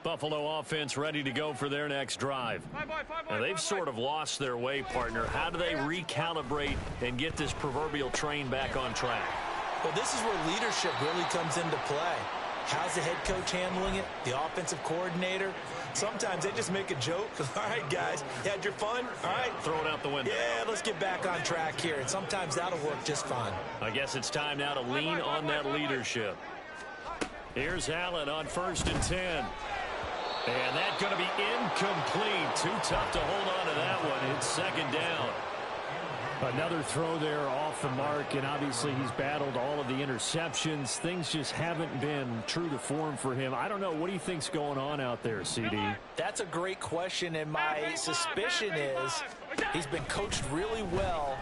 Buffalo offense ready to go for their next drive. Now they've sort of lost their way, partner. How do they recalibrate and get this proverbial train back on track? Well, this is where leadership really comes into play. How's the head coach handling it? The offensive coordinator? Sometimes they just make a joke. All right, guys, you had your fun? All right. Throw it out the window. Yeah, let's get back on track here. And sometimes that'll work just fine. I guess it's time now to lean on that leadership. Here's Allen on 1st and 10. And that's going to be incomplete. Too tough to hold on to that one. It's 2nd down. Another throw there off the mark, and obviously he's battled all of the interceptions. Things just haven't been true to form for him. I don't know. What do you think's going on out there, CD? That's a great question, and my suspicion is he's been coached really well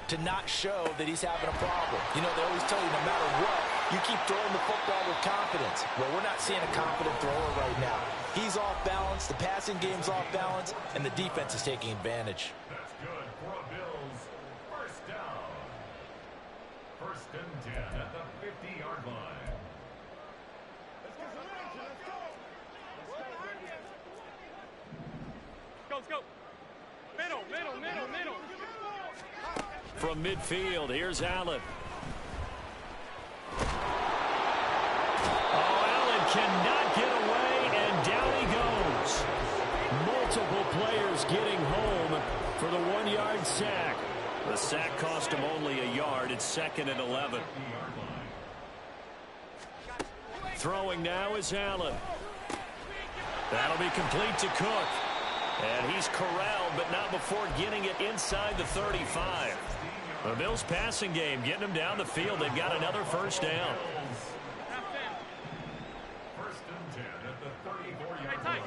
to not show that he's having a problem. You know, they always tell you no matter what, you keep throwing the football with confidence. Well, we're not seeing a confident thrower right now. He's off balance, the passing game's off balance, and the defense is taking advantage. That's good for a Bills first down. 1st and 10 at the 50-yard line. Let's go. Middle. From midfield, here's Allen. Oh, Allen cannot get away, and down he goes. Multiple players getting home for the 1-yard sack. The sack cost him only a yard. It's 2nd and 11. Throwing now is Allen. That'll be complete to Cook. And he's corralled, but not before getting it inside the 35. The Bills passing game getting them down the field. They've got another 1st down. 1st and 10 at the 34-yard line.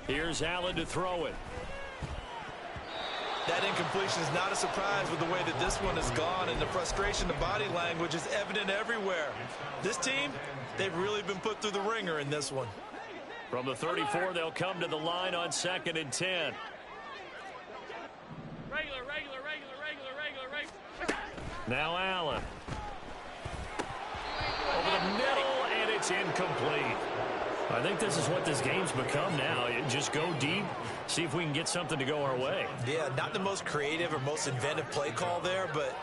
Here's Allen to throw it. That incompletion is not a surprise with the way that this one has gone, and the frustration, the body language is evident everywhere. This team, they've really been put through the ringer in this one. From the 34, they'll come to the line on 2nd and 10. Regular. Now Allen. Over the middle, and it's incomplete. I think this is what this game's become now. Just go deep, see if we can get something to go our way. Yeah, not the most creative or most inventive play call there, but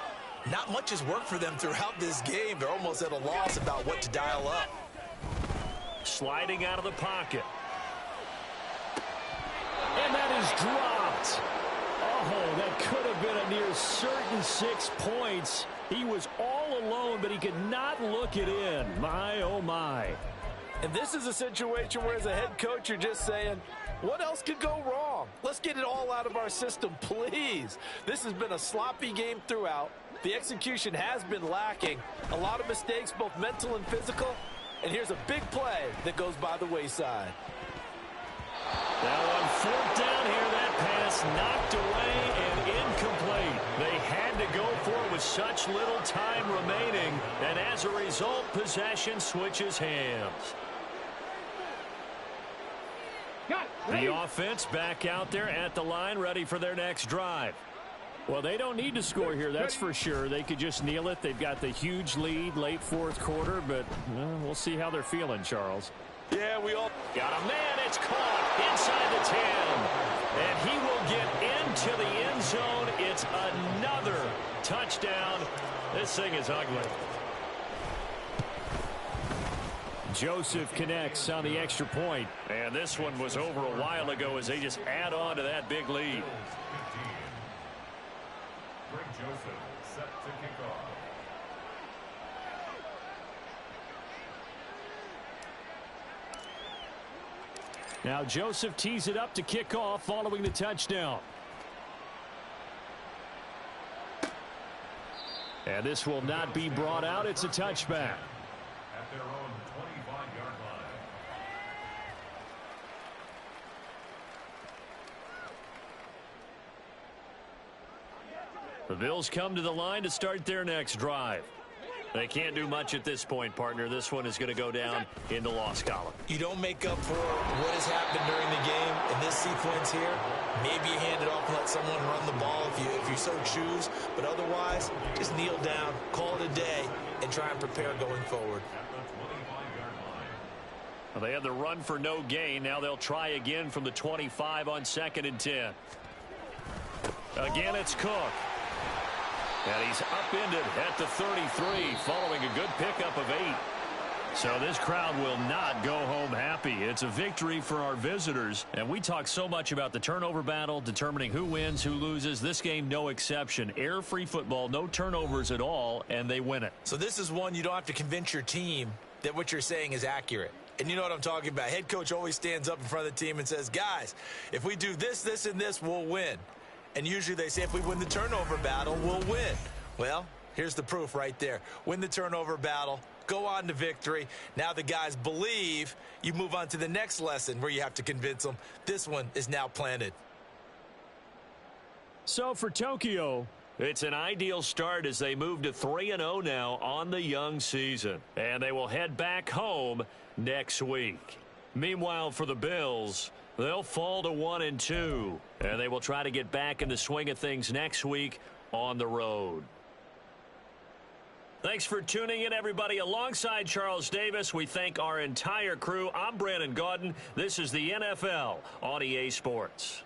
not much has worked for them throughout this game. They're almost at a loss about what to dial up. Sliding out of the pocket. And that is dropped. Oh, that could have been a near certain 6 points. He was all alone, but he could not look it in. My, oh, my. And this is a situation where as a head coach, you're just saying, what else could go wrong? Let's get it all out of our system, please. This has been a sloppy game throughout. The execution has been lacking. A lot of mistakes, both mental and physical. And here's a big play that goes by the wayside. Now on 4th down here, that pass knocked away and incomplete. They had to go for it with such little time remaining, and as a result, possession switches hands. The offense back out there at the line, ready for their next drive. Well, they don't need to score here, that's for sure. They could just kneel it. They've got the huge lead late 4th quarter, but we'll see how they're feeling, Charles. Yeah, we all got a man. It's caught inside the 10. And he will get into the end zone. It's another touchdown. This thing is ugly. Joseph connects on the extra point. And this one was over a while ago as they just add on to that big lead. Greg Joseph set to kick off. Now Joseph tees it up to kick off following the touchdown. And this will not be brought out. It's a touchback. At their own 25-yard line. The Bills come to the line to start their next drive. They can't do much at this point, partner. This one is going to go down in the loss column. You don't make up for what has happened during the game in this sequence here. Maybe you hand it off and let someone run the ball if you so choose. But otherwise, just kneel down, call it a day, and try and prepare going forward. Well, they had the run for no gain. Now they'll try again from the 25 on 2nd and 10. Again, it's Cook. And he's upended at the 33 following a good pickup of 8. So this crowd will not go home happy. It's a victory for our visitors. And we talk so much about the turnover battle, determining who wins, who loses. This game, no exception. Error-free football, no turnovers at all, and they win it. So this is one you don't have to convince your team that what you're saying is accurate. And you know what I'm talking about. Head coach always stands up in front of the team and says, guys, if we do this, this, and this, we'll win. And usually they say if we win the turnover battle, we'll win. Well, here's the proof right there. Win the turnover battle, go on to victory. Now the guys believe. You move on to the next lesson where you have to convince them. This one is now planted. So for Tokyo, it's an ideal start as they move to 3-0 now on the young season. And they will head back home next week. Meanwhile, for the Bills, they'll fall to 1-2, and they will try to get back in the swing of things next week on the road. Thanks for tuning in, everybody. Alongside Charles Davis, we thank our entire crew. I'm Brandon Gaudin. This is the NFL on EA Sports.